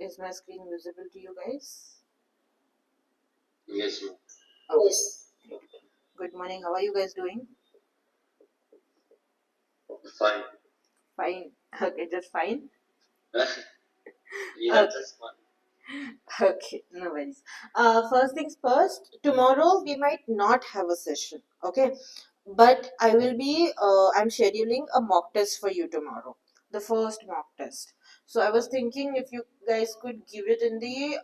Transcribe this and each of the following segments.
Is my screen visible to you guys? Yes, ma'am. Okay. Yes. Good morning. How are you guys doing? Fine. Fine. Okay, just fine. Yeah, Okay. that's fine. Okay, no worries. First things first, tomorrow we might not have a session, okay? But I'm scheduling a mock test for you tomorrow, the first mock test. So I was thinking if you guys could give it in the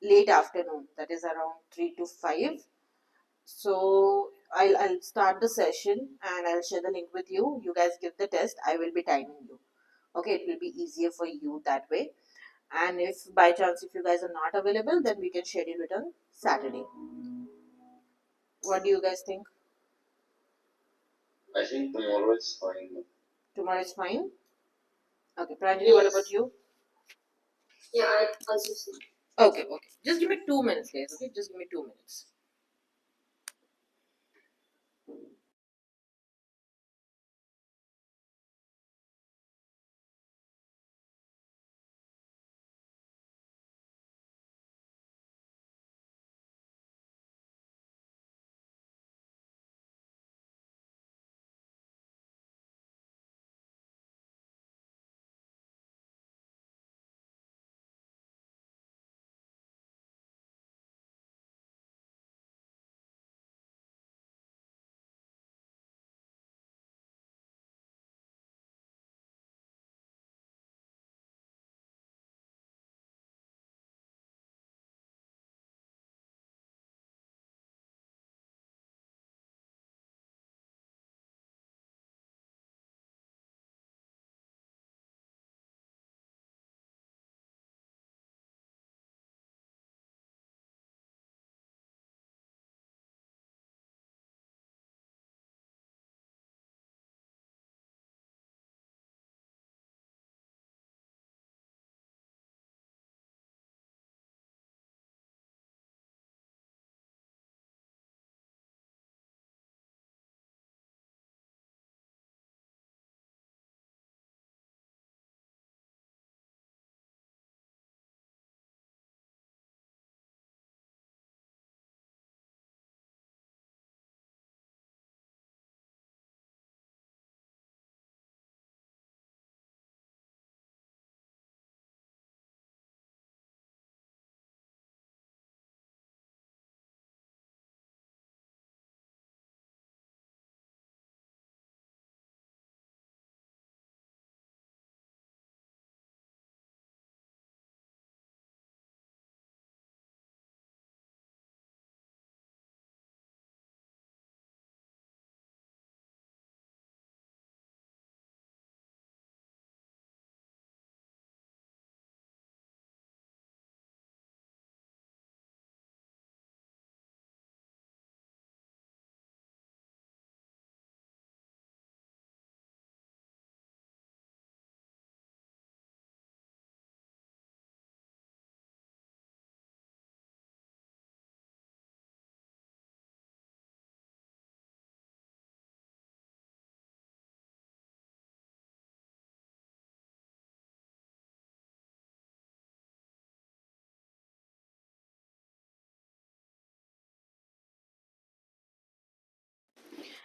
late afternoon, that is around 3 to 5. So I'll start the session and I'll share the link with you. You guys give the test. I will be timing you. Okay, it will be easier for you that way. And if by chance if you guys are not available, then we can schedule it on Saturday. What do you guys think? I think tomorrow is fine, ma'am. Tomorrow is fine. Okay, Pranjali, what about you? Yeah, I also see. Okay, okay. Just give me 2 minutes, guys. Okay, just give me 2 minutes.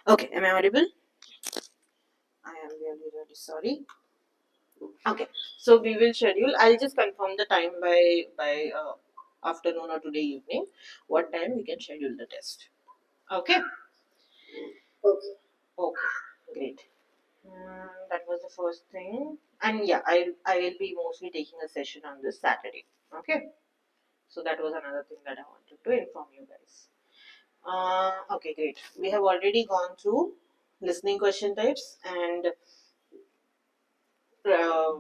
Okay, am I audible? I am really, really sorry. Okay, so we will schedule. I'll just confirm the time by afternoon or today evening. What time we can schedule the test? Okay. Okay. Okay. Great. That was the first thing. And yeah, I will be mostly taking a session on this Saturday. Okay. So that was another thing that I wanted to inform you guys. Okay, great. We have already gone through listening question types and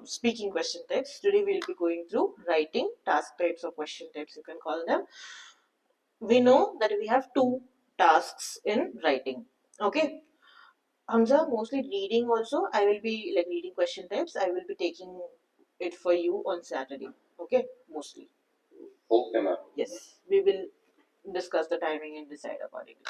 speaking question types. Today we'll be going through writing task types or question types, you can call them. We know that we have two tasks in writing. Okay. Hamza, mostly reading also. I will be like reading question types. I will be taking it for you on Saturday. Okay, mostly. Okay, ma'am. Yes, we will discuss the timing and decide accordingly.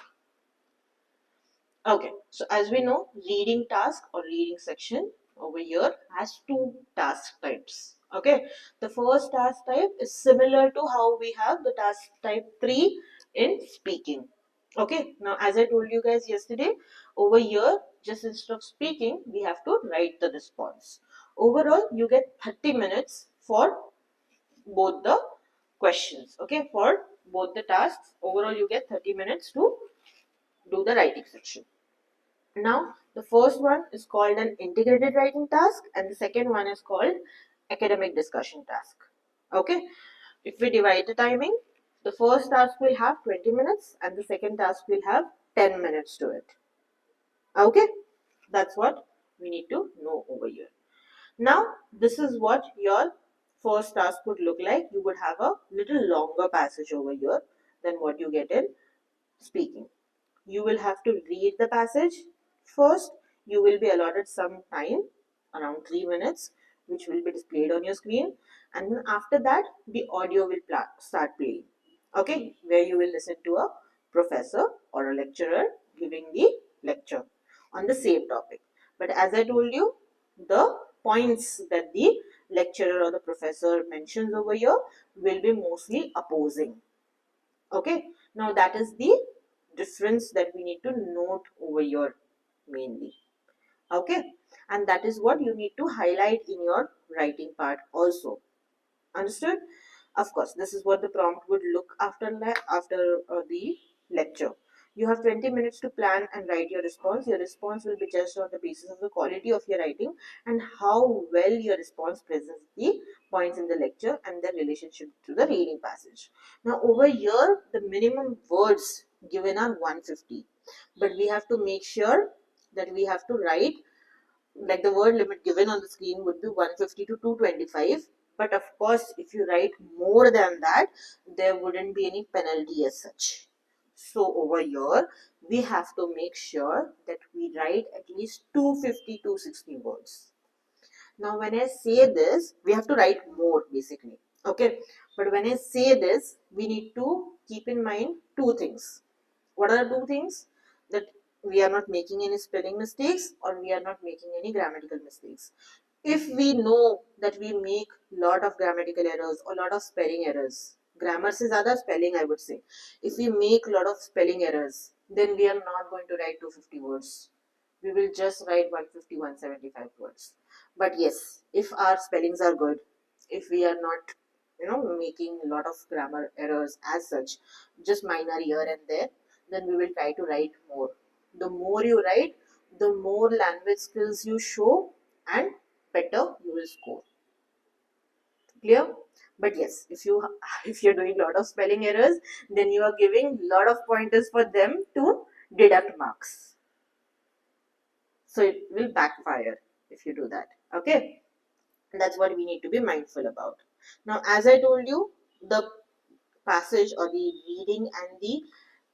Okay, so as we know, reading task or reading section over here has two task types. Okay, the first task type is similar to how we have the task type 3 in speaking. Okay, now as I told you guys yesterday, over here, just instead of speaking, we have to write the response. Overall, you get 30 minutes for both the questions. Okay, for both the tasks, overall, you get 30 minutes to do the writing section. Now, the first one is called an integrated writing task, and the second one is called academic discussion task. Okay, if we divide the timing, the first task will have 20 minutes and the second task will have 10 minutes to it. Okay, that's what we need to know over here. Now, this is what your first task would look like. You would have a little longer passage over here than what you get in speaking. You will have to read the passage first. You will be allotted some time, around 3 minutes, which will be displayed on your screen, and then after that the audio will start playing. Okay, where you will listen to a professor or a lecturer giving the lecture on the same topic. But as I told you, the points that the lecturer or the professor mentions over here will be mostly opposing. Okay, now that is the difference that we need to note over here mainly. Okay, and that is what you need to highlight in your writing part also. Understood? Of course, this is what the prompt would look after the lecture. You have 20 minutes to plan and write your response. Your response will be judged on the basis of the quality of your writing and how well your response presents the points in the lecture and their relationship to the reading passage. Now, over here, the minimum words given are 150, but we have to make sure that we have to write, like the word limit given on the screen would be 150 to 225, but of course if you write more than that there wouldn't be any penalty as such. So over here we have to make sure that we write at least 250 to 60 words. Now when I say this, we have to write more basically. Okay, but when I say this, we need to keep in mind two things. What are the two things? That we are not making any spelling mistakes or we are not making any grammatical mistakes. If we know that we make lot of grammatical errors or lot of spelling errors, grammar se zyada spelling I would say, if we make lot of spelling errors, then we are not going to write 250 words. We will just write 150, 175 words. But yes, if our spellings are good, if we are not making a lot of grammar errors as such, just minor here and there, then we will try to write more. The more you write, the more language skills you show and better you will score. Clear? But yes, if you if you're doing a lot of spelling errors, then you are giving a lot of pointers for them to deduct marks. So it will backfire if you do that. Okay, and that's what we need to be mindful about. Now, as I told you, the passage or the reading and the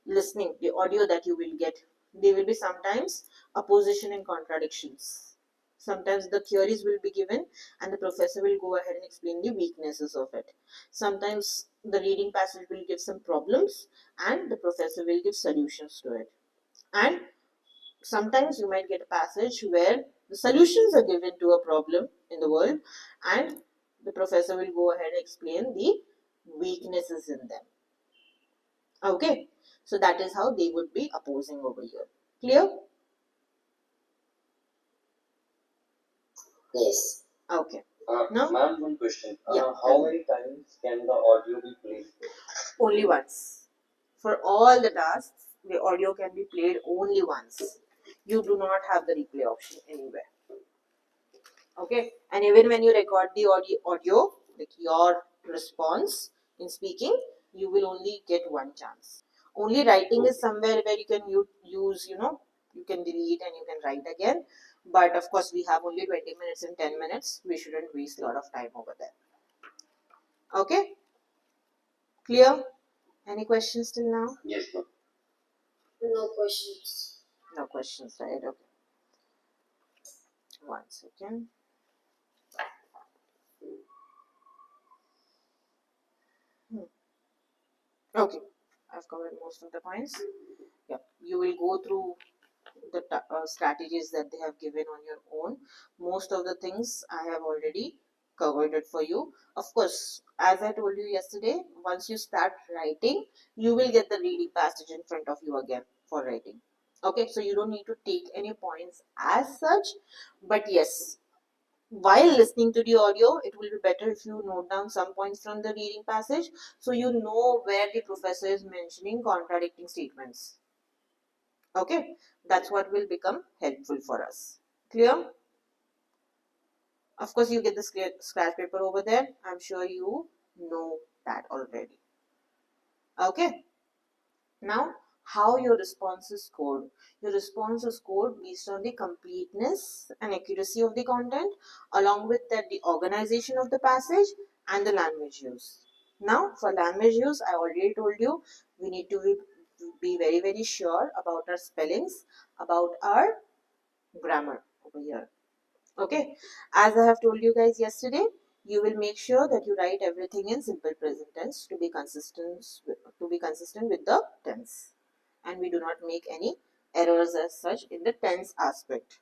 listening, the audio that you will get, there will be sometimes opposition and contradictions. Sometimes the theories will be given and the professor will go ahead and explain the weaknesses of it. Sometimes the reading passage will give some problems and the professor will give solutions to it. And sometimes you might get a passage where the solutions are given to a problem in the world and the professor will go ahead and explain the weaknesses in them. Okay, so that is how they would be opposing over here. Clear? Yes. Okay. Now, Ma'am, one question. Yeah. How many times can the audio be played? Only once. For all the tasks, the audio can be played only once. You do not have the replay option anywhere. Okay, and even when you record the audio, like your response in speaking, you will only get one chance. Only writing is somewhere where you can use, you can delete and you can write again. But of course, we have only 20 minutes and 10 minutes. We shouldn't waste a lot of time over there. Okay, clear? Any questions till now? Yes, ma'am. No questions. No questions, right? Okay. One second. Okay, I've covered most of the points. Yeah, you will go through the strategies that they have given on your own. Most of the things I have already covered it for you. Of course, as I told you yesterday, once you start writing, you will get the reading passage in front of you again for writing. Okay, so you don't need to take any points as such, but yes, while listening to the audio, it will be better if you note down some points from the reading passage so you know where the professor is mentioning contradicting statements. Okay, that's what will become helpful for us. Clear? Of course, you get the scratch paper over there. I'm sure you know that already. Okay, now how your response is scored. Your response is scored based on the completeness and accuracy of the content, along with that the organization of the passage and the language use. Now, for language use, I already told you we need to be very, very sure about our spellings, about our grammar over here. Okay, as I have told you guys yesterday, you will make sure that you write everything in simple present tense to be consistent with the tense, and we do not make any errors as such in the tense aspect.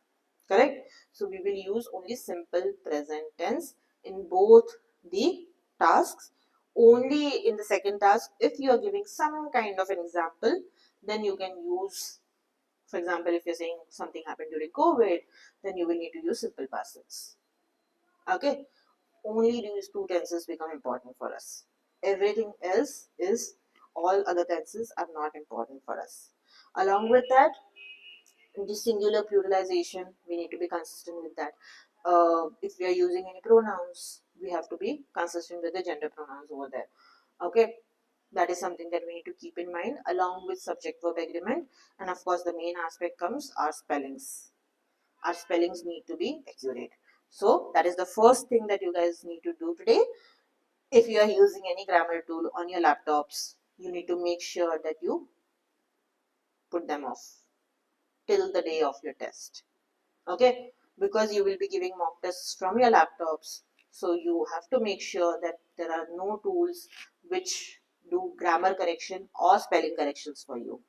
Correct? So we will use only simple present tense in both the tasks. Only in the second task, if you are giving some kind of an example, then you can use, for example, if you're saying something happened during COVID, then you will need to use simple past tense. Okay, only these two tenses become important for us. Everything else is, all other tenses are not important for us. Along with that, the singular pluralization, we need to be consistent with that. If we are using any pronouns, we have to be consistent with the gender pronouns over there. Okay, that is something that we need to keep in mind, along with subject verb agreement. And of course, the main aspect comes our spellings. Our spellings need to be accurate. So that is the first thing that you guys need to do today. If you are using any grammar tool on your laptops, you need to make sure that you put them off till the day of your test. Okay, because you will be giving mock tests from your laptops, so you have to make sure that there are no tools which do grammar correction or spelling corrections for you.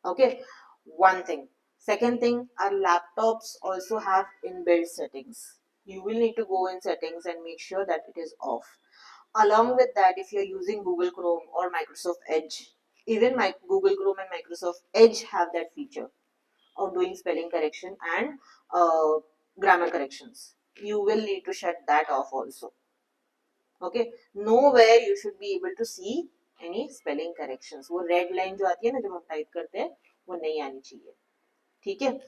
Okay, one thing. Second thing, our laptops also have inbuilt settings. You will need to go in settings and make sure that it is off. Along with that, if you're using Google Chrome or Microsoft Edge, even my Google Chrome and Microsoft Edge have that feature of doing spelling correction and grammar corrections. You will need to shut that off also. Okay, nowhere you should be able to see any spelling corrections. वो red line जो आती है ना जब हम type करते हैं वो नहीं आनी चाहिए. ठीक है,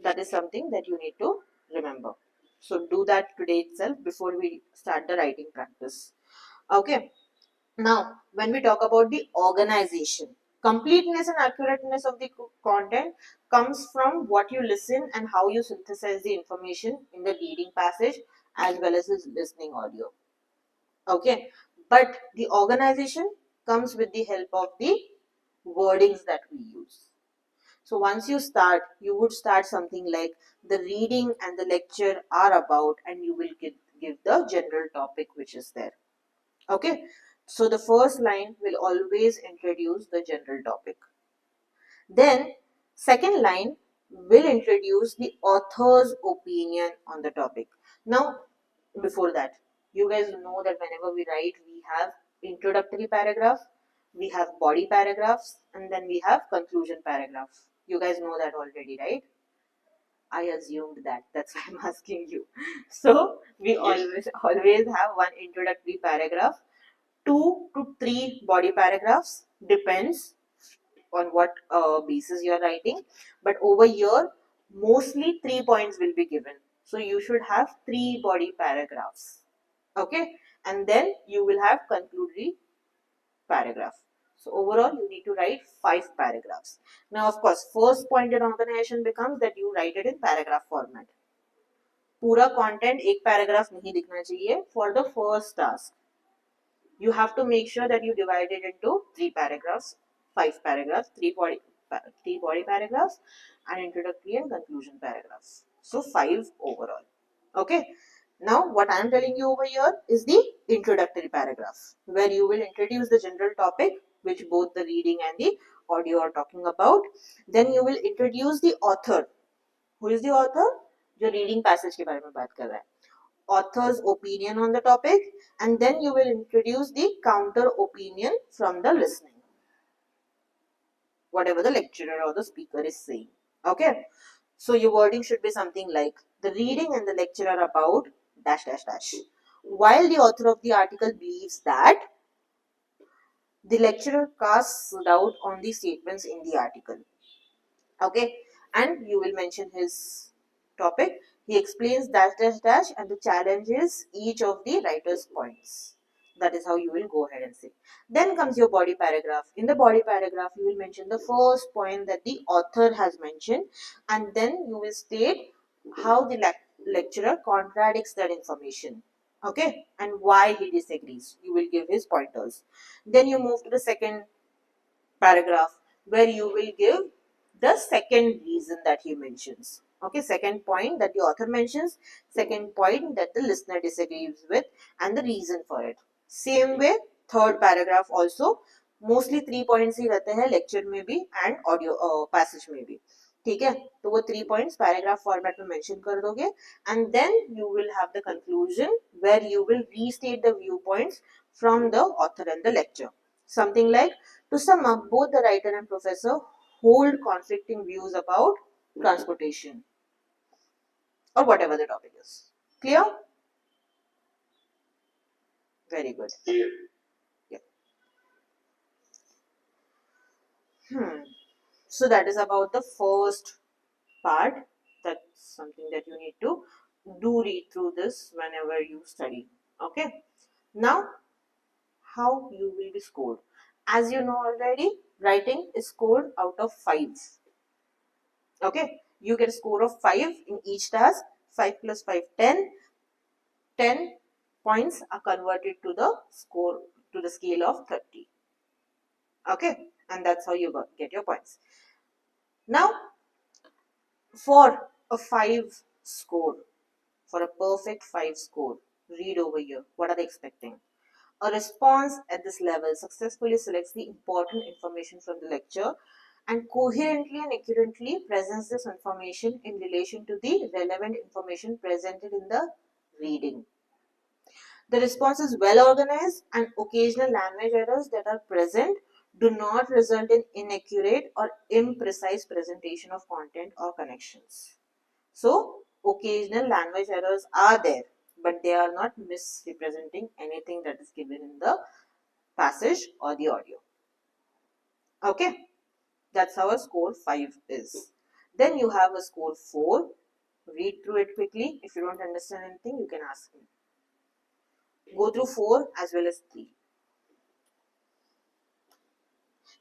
that is something that you need to remember. So do that today itself before we start the writing practice. Okay, now when we talk about the organization, completeness and accurateness of the content comes from what you listen and how you synthesize the information in the reading passage as well as the listening audio. Okay, but the organization comes with the help of the wordings that we use. So once you start, you would start something like the reading and the lecture are about, and you will give the general topic which is there. Okay, so the first line will always introduce the general topic. Then second line will introduce the author's opinion on the topic. Now, before that, you guys know that whenever we write, we have introductory paragraph, we have body paragraphs, and then we have conclusion paragraph. You guys know that already, right? I assumed that. That's why I'm asking you. So we always have one introductory paragraph, 2 to 3 body paragraphs, depends on what basis you are writing. But over here, mostly 3 points will be given. So you should have 3 body paragraphs. Okay, and then you will have conclusory paragraph. So overall, you need to write 5 paragraphs. Now, of course, first point in organization becomes that you write it in paragraph format. पूरा content एक paragraph नहीं दिखना चाहिए for the first task. You have to make sure that you divide it into 3 paragraphs, 5 paragraphs, three body paragraphs, and introductory and conclusion paragraphs. So 5 overall. Okay. Now what I am telling you over here is the introductory paragraph, where you will introduce the general topic which both the reading and the audio are talking about. Then you will introduce the author. Who is the author? जो reading passage के बारे में बात कर रहा है. author's opinion on the topic, and then you will introduce the counter opinion from the listening, whatever the lecturer or the speaker is saying. Okay, so your wording should be something like the reading and the lecture are about dash dash dash. While the author of the article believes that, the lecturer casts doubt on the statements in the article. Okay, and you will mention his topic. He explains dash dash dash and the challenges each of the writer's points. That is how you will go ahead and say. Then comes your body paragraph. In the body paragraph, you will mention the first point that the author has mentioned, and then you will state how the lecturer contradicts that information. Okay, and why he disagrees. You will give his pointers. Then you move to the second paragraph where you will give the second reason that he mentions. Okay, second point that the author mentions, second point that the listener disagrees with, and the reason for it. Same way, third paragraph also, mostly 3 points ही रहते हैं lecture में भी and audio passage में भी. ठीक है, तो वो 3 points paragraph format में mention कर दोगे, and then you will have the conclusion where you will restate the viewpoints from the author and the lecture. Something like, to sum up, both the writer and professor hold conflicting views about transportation or whatever the topic is. Clear? Very good. Clear. Yeah. So that is about the first part. That's something that you need to do, read through this whenever you study. Okay. Now, how you will be scored. As you know already, writing is scored out of 5. Okay. You get a score of 5 in each task. 5 plus 5, 10. 10 points are converted to the score, to the scale of 30. Okay, and that's how you get your points. Now, for a 5 score, for a perfect 5 score, read over here. What are they expecting? A response at this level successfully selects the important information from the lecture and coherently and accurately presents this information in relation to the relevant information presented in the reading. The response is well organized, and occasional language errors that are present do not result in inaccurate or imprecise presentation of content or connections. So, occasional language errors are there, but they are not misrepresenting anything that is given in the passage or the audio. Okay, that's how a score 5 is. Then you have a score 4. Read through it quickly. If you don't understand anything, you can ask me. Go through 4 as well as 3.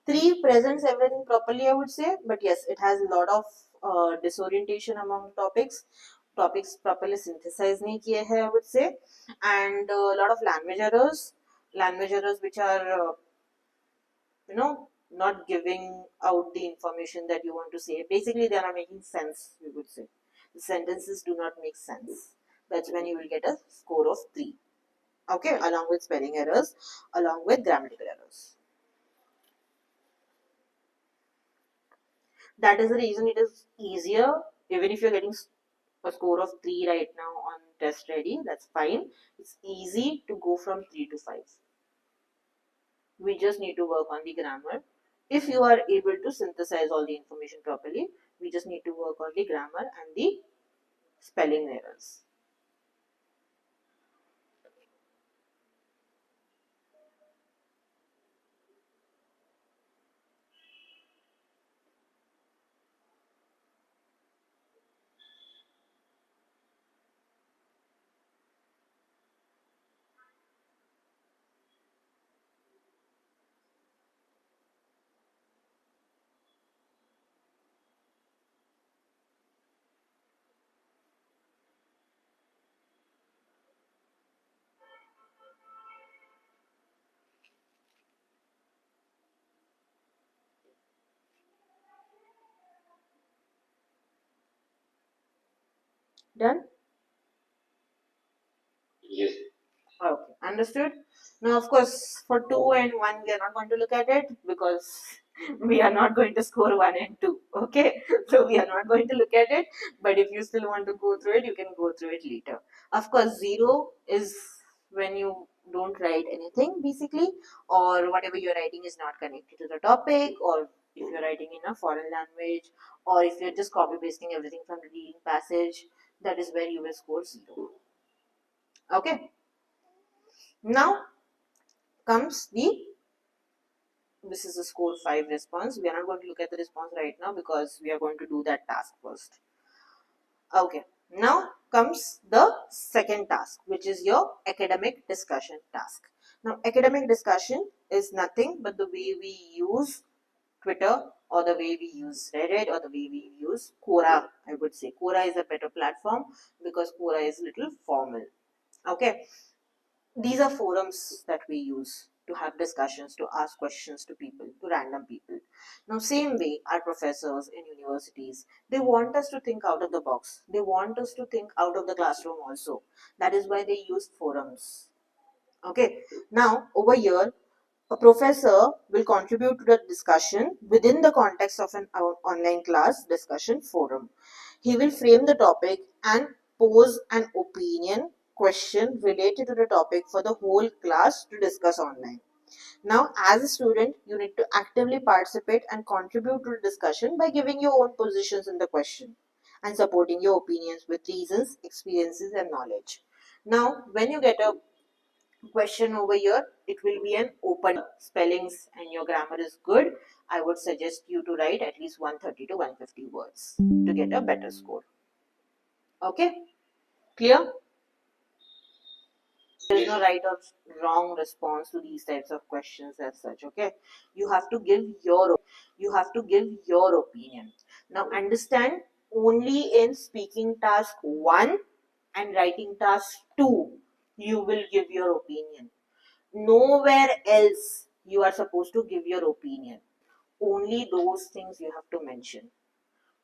3 presents everything properly, I would say, but yes, it has a lot of disorientation among topics. Topics properly synthesized nahi kiye hai, I would say, and a lot of language errors which are, not giving out the information that you want to say. Basically, they are not making sense, you would say. The sentences do not make sense. That's when you will get a score of 3. Okay, along with spelling errors, along with grammatical errors. That is the reason it is easier, even if you're getting a score of 3 right now on test ready, that's fine. It's easy to go from 3 to 5. We just need to work on the grammar. If you are able to synthesize all the information properly, we just need to work on the grammar and the spelling errors. Done? Yes. Okay, understood. Now, of course, for 2 and 1, we are not going to look at it because We are not going to score 1 and 2. Okay, so we are not going to look at it, but if you still want to go through it, you can go through it later. Of course, 0 is when you don't write anything basically, or whatever you're writing is not connected to the topic, or if you're writing in a foreign language, or if you're just copy pasting everything from the reading passage, that is where you will score 0. Okay, now comes the this is a score 5 response. We are not going to look at the response right now because we are going to do that task first. Okay, now comes the second task, which is your academic discussion task. Now, academic discussion is nothing but the way we use Twitter, or the way we use Reddit, or the way we use Quora. I would say Quora is a better platform because Quora is little formal. Okay, these are forums that we use to have discussions, to ask questions to people, to random people. Now, same way, our professors in universities, they want us to think out of the box. They want us to think out of the classroom also. That is why they use forums. Okay. Now, over here, a professor will contribute to the discussion within the context of an online class discussion forum. He will frame the topic and pose an opinion question related to the topic for the whole class to discuss online. Now, as a student, you need to actively participate and contribute to the discussion by giving your own positions in the question and supporting your opinions with reasons, experiences, and knowledge. Now, when you get a question over here, it will be an open spellings and your grammar is good. I would suggest you to write at least 130 to 150 words to get a better score. Okay, clear? There is no right or wrong response to these types of questions as such. Okay, you have to give your opinion. Now understand, only in speaking task 1 and writing task 2 you will give your opinion. Nowhere else you are supposed to give your opinion. Only those things you have to mention.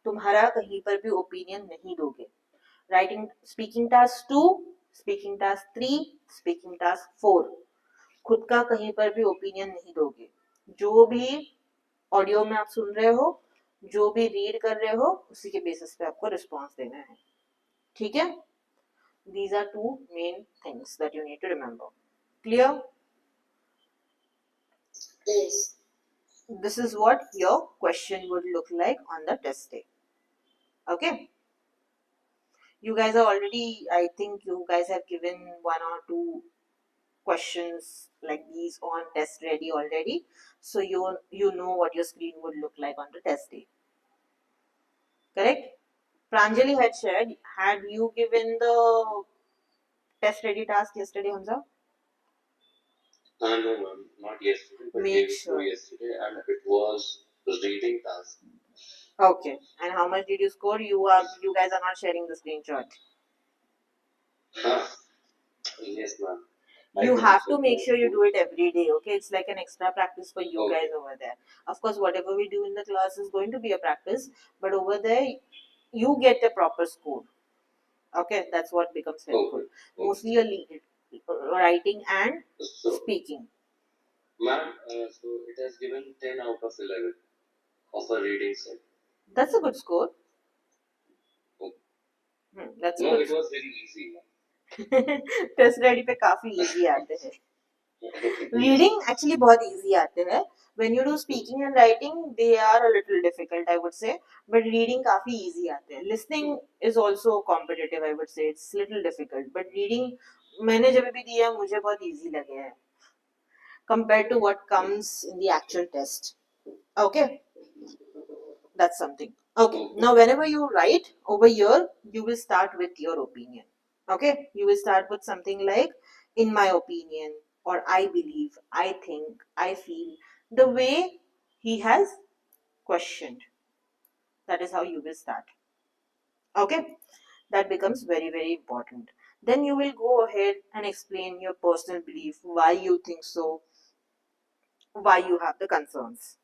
तुम्हारा कहीं पर भी opinion नहीं दोगे. Writing speaking task 2, speaking task 3, speaking task 4, खुद का कहीं पर भी ओपिनियन नहीं दोगे. जो भी ऑडियो में आप सुन रहे हो, जो भी रीड कर रहे हो, उसी के बेसिस पे आपको रिस्पॉन्स देना है. ठीक है? These are two main things that you need to remember. Clear? Yes. This is what your question would look like on the test day. Okay, you guys are already, I think you guys have given 1 or 2 questions like these on test ready already, so you know what your screen would look like on the test day. Correct? Pranjali had shared, had you given the test ready task yesterday, Hamza? No, ma'am, not yesterday, but Make day sure. before yesterday, and it was reading task. Okay, and how much did you score? You guys are not sharing the screenshot. Ah, yes, ma'am. You have to make sure you do it every day. Okay, it's like an extra practice for you guys over there. Of course, whatever we do in the class is going to be a practice, but over there you get a proper score. Okay, that's what becomes helpful. Mostly your writing and speaking. Ma'am, so it has given 10 out of 11 of a reading set. That's a good score. Oh. That's a No, good. it was very easy. Test ready पे काफी easy आते हैं. Reading actually बहुत easy आते हैं. When you do speaking and writing, they are a little difficult, I would say, but reading काफी easy आते हैं. Listening is also competitive, I would say, it's little difficult, but reading मैंने जब भी दिया मुझे बहुत easy लगे हैं compared to what comes in the actual test. Okay, that's something. Okay, now whenever you write over here, you will start with your opinion. Okay, you will start with something like, in my opinion, or I believe, I think, I feel, the way he has questioned. That is how you will start. Okay, that becomes very, very important. Then you will go ahead and explain your personal belief, why you think so, why you have the concerns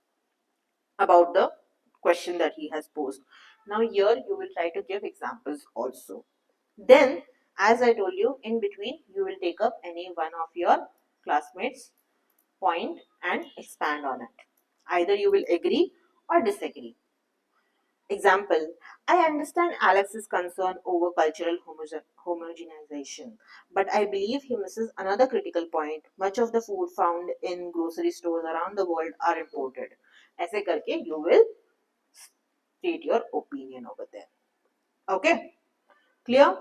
about the question that he has posed. Now, here you will try to give examples also. Then, as I told you, in between, you will take up any one of your classmates' point and expand on it. Either you will agree or disagree. Example, I understand Alex's concern over cultural homogenization, but I believe he misses another critical point. Much of the food found in grocery stores around the world are imported. ऐसे करके you will state your opinion over there. Okay, clear?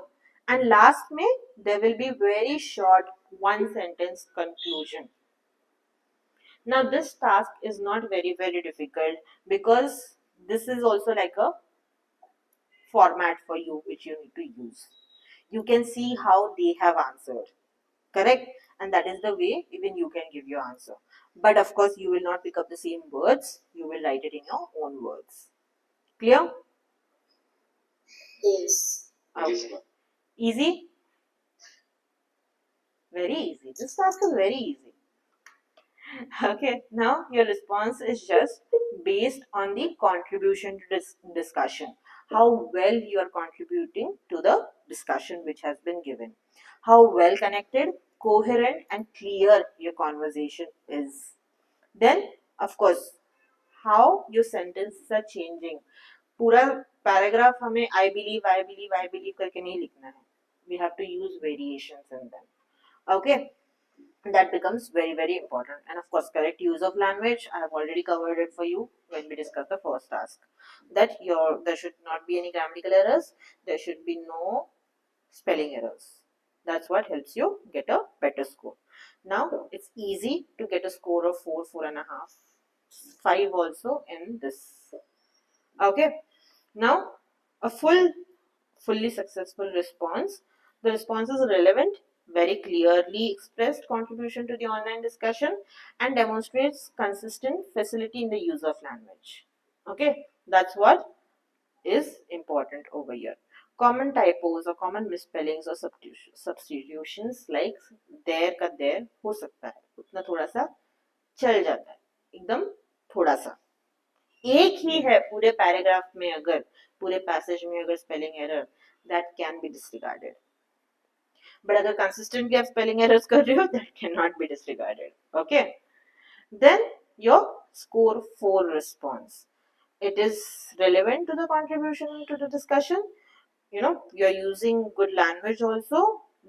And last में there will be very short one sentence conclusion. Now this task is not very difficult because this is also like a format for you which you need to use. You can see how they have answered, correct? And that is the way even you can give your answer. But of course, you will not pick up the same words, you will write it in your own words. Clear? Yes. Okay. Yes. Easy? Very easy. This task is very easy. Okay, now your response is just based on the contribution to this discussion. How well you are contributing to the discussion which has been given. How well connected, coherent, and clear your conversation is. Then, of course, how your sentences are changing. पूरा paragraph हमें I believe करके नहीं लिखना है. We have to use variations in them. Okay, that becomes very important. And of course, correct use of language, I have already covered it for you when we discussed the first task, that there should not be any grammatical errors, there should be no spelling errors. That's what helps you get a better score. Now it's easy to get a score of 4.5, 5 also in this. Okay, now a fully successful response. The response is relevant, very clearly expressed contribution to the online discussion, and demonstrates consistent facility in the use of language. Okay, that's what is important over here. Common typos or common misspellings or substitutions like there का there हो सकता है, उतना थोड़ा सा चल जाता है, एकदम थोड़ा सा. एक ही है पूरे पैराग्राफ में, अगर पूरे पैसेज में अगर spelling error, that can be disregarded. But अगर कंसिस्टेंटली आप स्पेलिंग एरर्स कर रहे हो, that can not be disregarded. Okay, then your score 4 response. It is relevant to the contribution to the discussion. You're using good language also,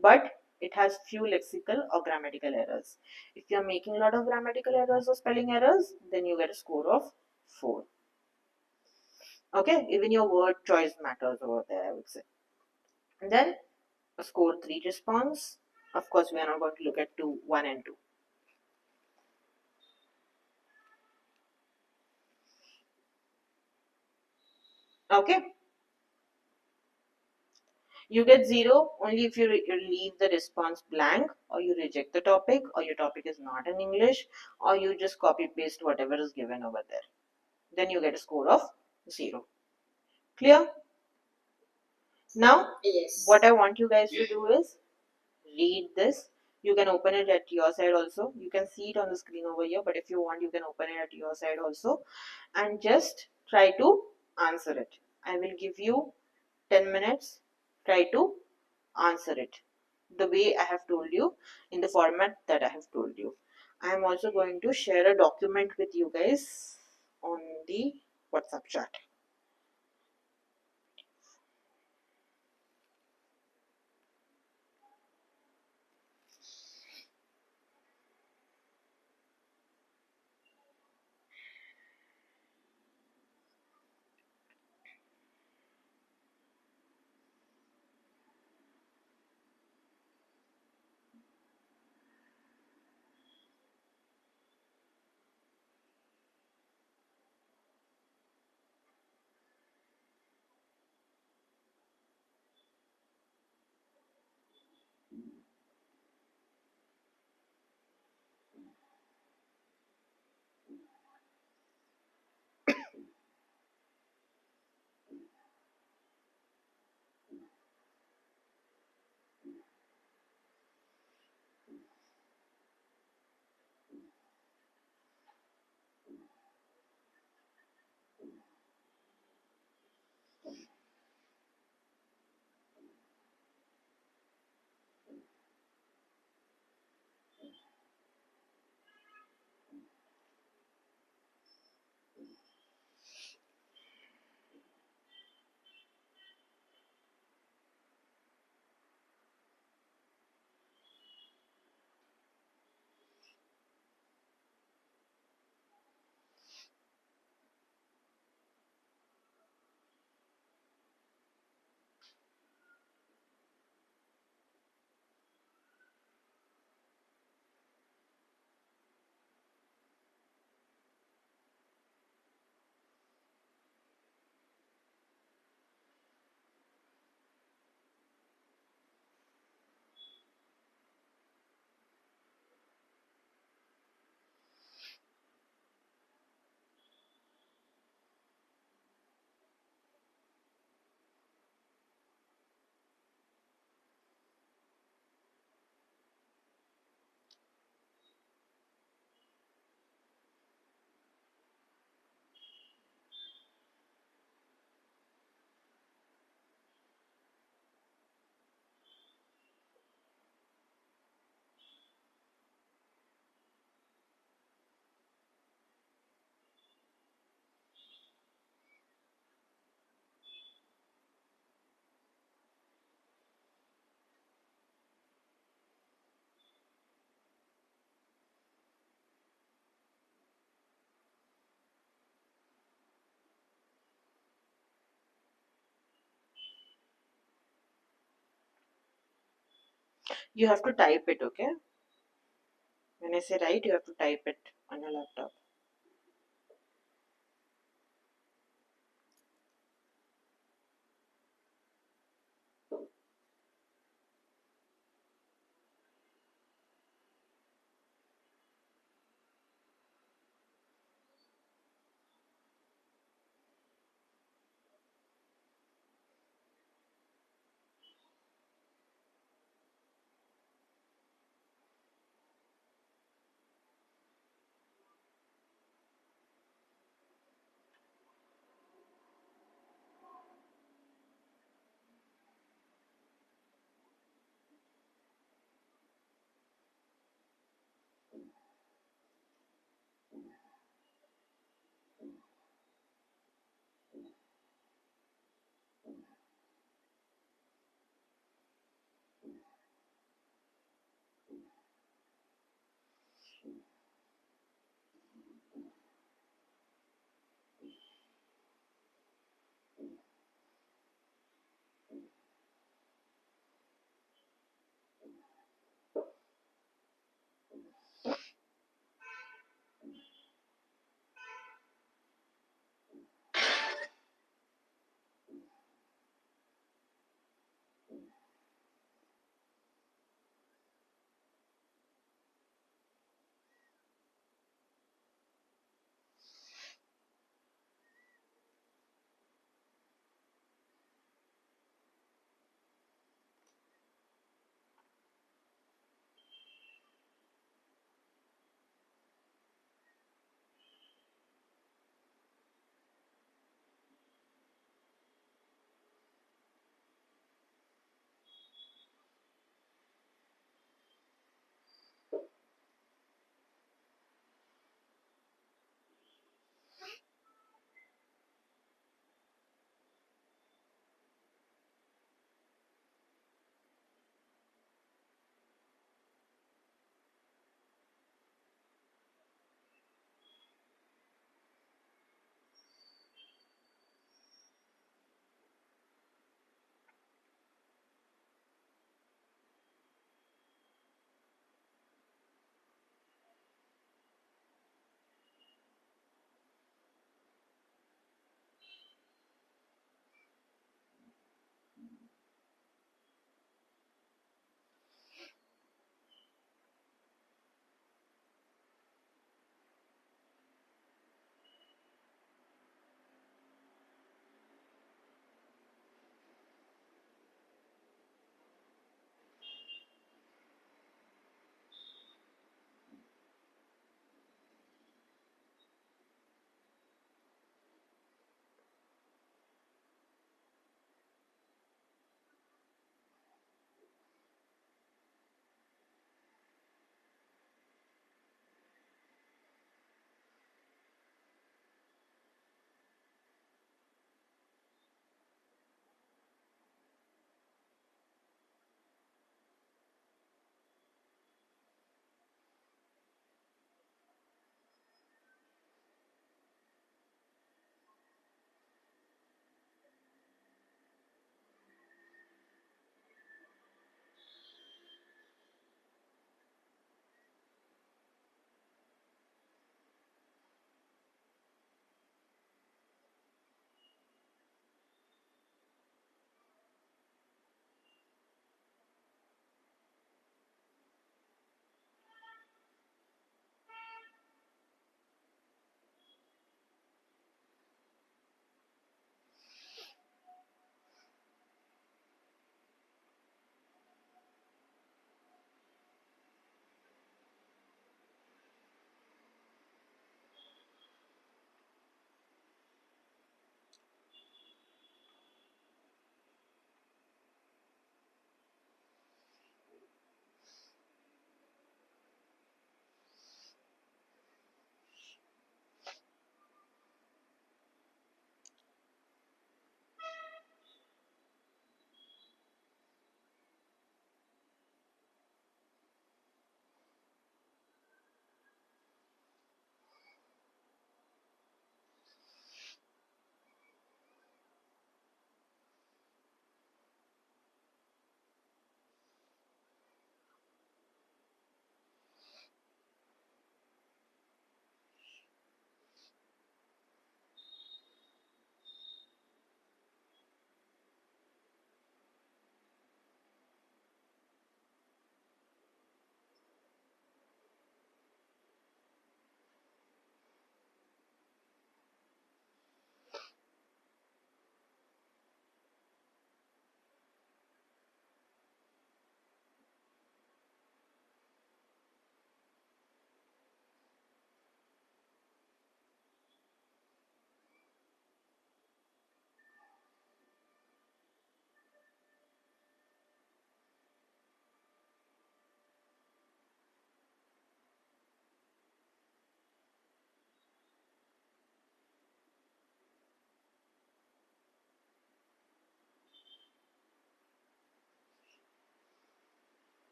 but it has few lexical or grammatical errors. If you're making a lot of grammatical errors or spelling errors, then you get a score of 4. Okay, even your word choice matters over there, I would say. And then a score 3 response. Of course, we are not going to look at 2, 1 and 2. Okay, you get 0 only if you leave the response blank, or you reject the topic, or your topic is not in English, or you just copy paste whatever is given over there. Then you get a score of 0. Clear? Now, yes, what I want you guys to do is read this. You can open it at your side also. You can see it on the screen over here, but if you want, you can open it at your side also and just try to answer it. I will give you 10 minutes. Try to answer it the way I have told you, in the format that I have told you. I am also going to share a document with you guys on the WhatsApp chat. You have to type it, okay? When I say write, you have to type it on your laptop.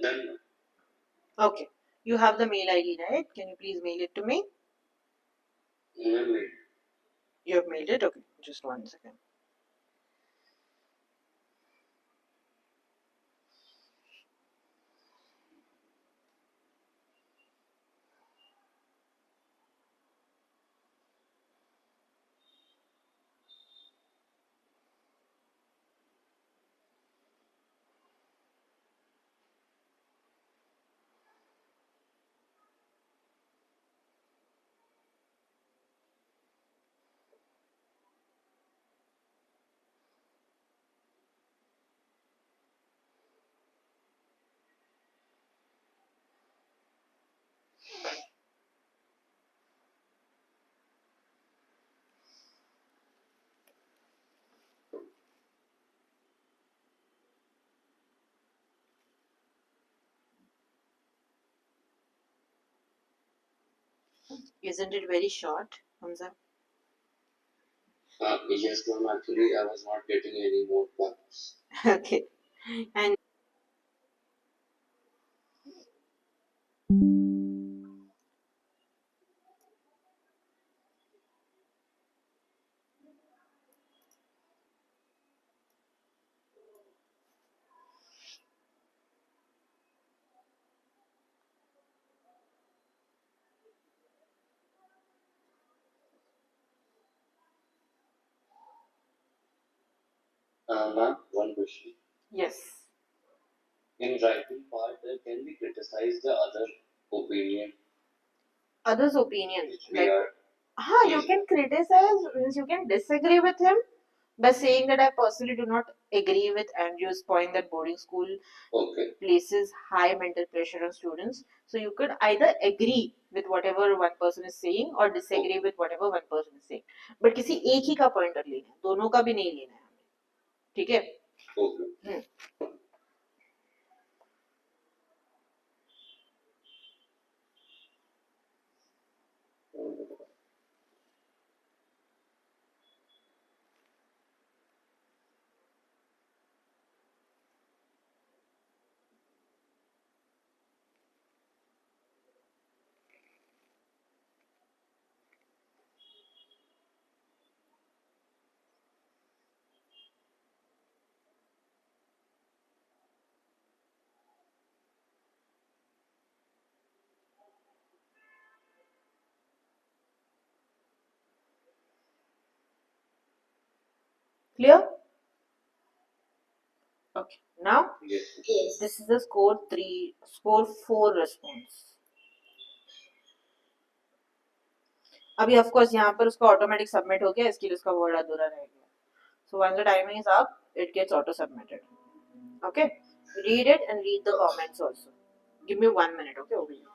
Done. Okay. You have the mail ID, right? Can you please mail it to me? Email. You have mailed it? Okay. Just one second. Isn't it very short, Hamza? Yes, ma'am. Actually, I was not getting any more bucks. Okay. And Ma'am, one question. yes. In writing part, can we criticize the other opinion Others' opinion. which we Like, are? you Yes. can criticize, means you can disagree with him by saying that I personally do not agree with Andrew's point that boarding school Okay. places high mental pressure on students. So you could either agree with whatever one person is saying or disagree with whatever one person is saying. But किसी एक ही का point लेना है, दोनों का भी नहीं लेना है हमें. ठीक है? Okay. Clear? Okay. Now Yes. this is the score 4 response. अभी ऑफ कोर्स यहाँ पर उसका ऑटोमेटिक सबमिट हो गया, इसके लिए उसका वर्ड अधूरा रह गया. So once the timing is up, it gets auto submitted. Okay, read it and read the comments also. Give me 1 minute, okay, over here.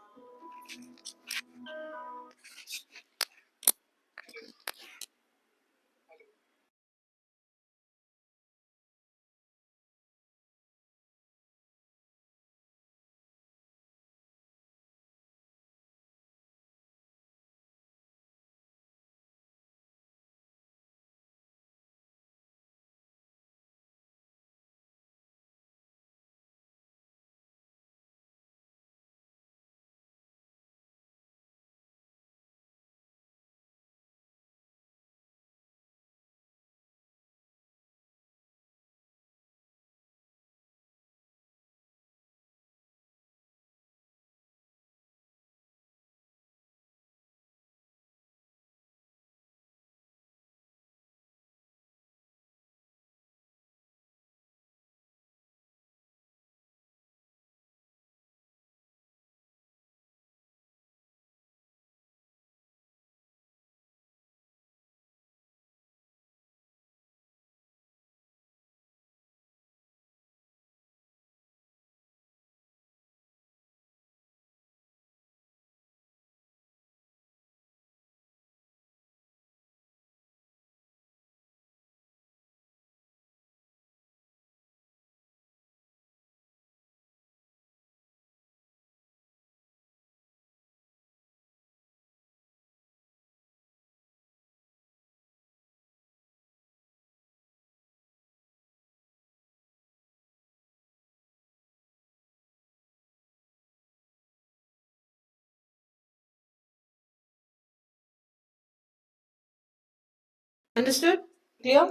Understood? Clear?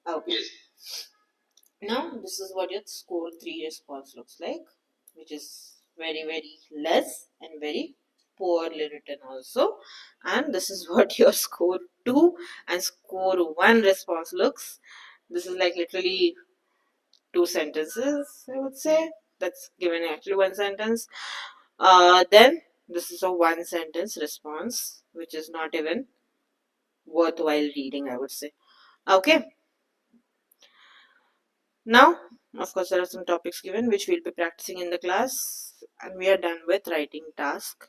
Okay. Yes. Now, this is what your score 3 response looks like, which is very, very less and very poorly written also. And this is what your score 2 and score 1 response looks. This is like literally two sentences, I would say. That's given actually one sentence. Then this is a one sentence response, which is not even worthwhile reading, I would say. Okay. Now, of course, there are some topics given which we'll be practicing in the class, and we are done with writing task.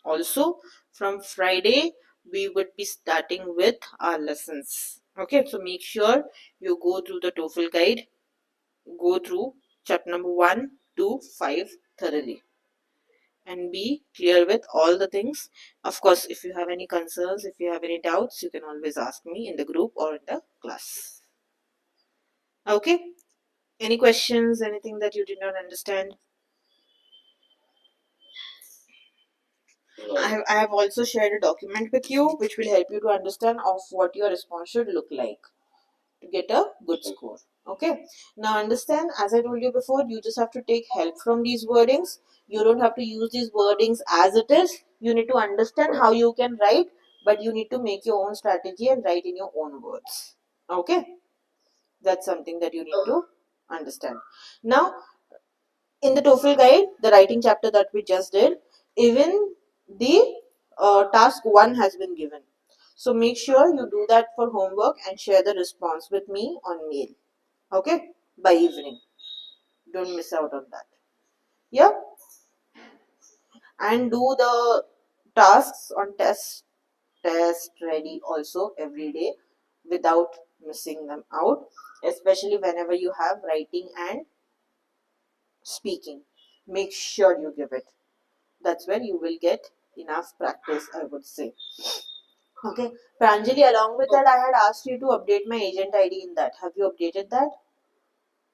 Also, from Friday, we would be starting with our lessons. Okay, so make sure you go through the TOEFL guide, go through chapter number 1 to 5 thoroughly, and be clear with all the things. Of course, if you have any concerns, if you have any doubts, you can always ask me in the group or in the class. Okay, any questions, anything that you did not understand? I have also shared a document with you which will help you to understand of what your response should look like to get a good score. Okay. Now understand, as I told you before, you just have to take help from these wordings. You don't have to use these wordings as it is. You need to understand how you can write, but you need to make your own strategy and write in your own words. Okay. That's something that you need to understand. Now, in the TOEFL guide, the writing chapter that we just did, even the task 1 has been given. So make sure you do that for homework and share the response with me on mail. Okay? By evening. Don't miss out on that. Yeah? And do the tasks on test ready also every day without missing them out, especially whenever you have writing and speaking. Make sure you give it. That's where you will get enough practice, I would say. Okay. Pranjali, along with that, I had asked you to update my agent ID in that. Have you updated that?